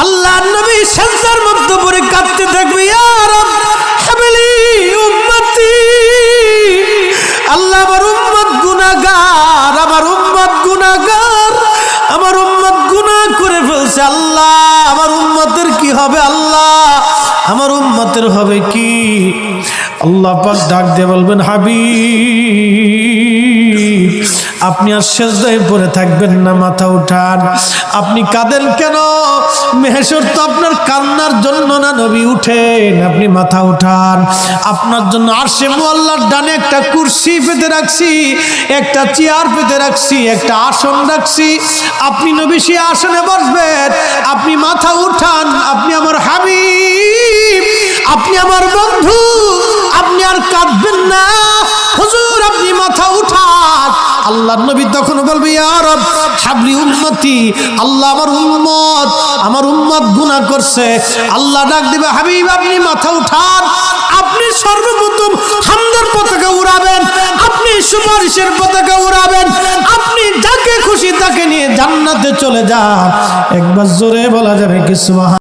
আল্লাহর নবী সেজদার মধ্যে পড়ে কাঁদতে থাকবে, ইয়া রাব হাবলি উম্মতি, আল্লাহ আমার উম্মত গুনাহগার, আমার উম্মত গুনাহগার, আমার উম্মত গুনাহ করে ফেলছে, আল্লাহ আমার উম্মতের কি হবে, আল্লাহ আমার উম্মতের হবে কি? আল্লাহ পাক ডাক দিয়ে বলবেন, হাবিব আপনি আর সেজদায় পড়ে থাকবেন না, মাথা উঠান। আপনি কাঁদেন কেন? মেহেশর তো আপনার কান্নার জন্য না, নবী উঠেন, আপনি মাথা উঠান। আপনার জন্য আরশে মুআল্লার ডানে একটা কুরসি পেতে রাখছি, একটা চেয়ার পেতে রাখছি, একটা আসন রাখছি, আপনি নবী সেই আসনে বসবেন। আপনি মাথা উঠান, আপনি আমার হাবিব, আপনি আমার বন্ধু, আপনি আর কাঁদবেন না। হুজুর আপনি মাথা উঠান। আল্লাহর নবী তখন বলবে, ইয়া রব হাবলি উম্মতি, আল্লাহ আমার উম্মত গুনাহ করছে। আল্লাহ ডাক দিবে, হাবিব আপনি মাথা উঠান, আপনি সর্বপ্রথম হামদের পতাকা উড়াবেন, আপনি সুপারিশের পতাকা উড়াবেন, আপনি যাকে খুশি তাকে নিয়ে জান্নাতে চলে যান। একবার জোরে বলা যাবে কি সুবহান।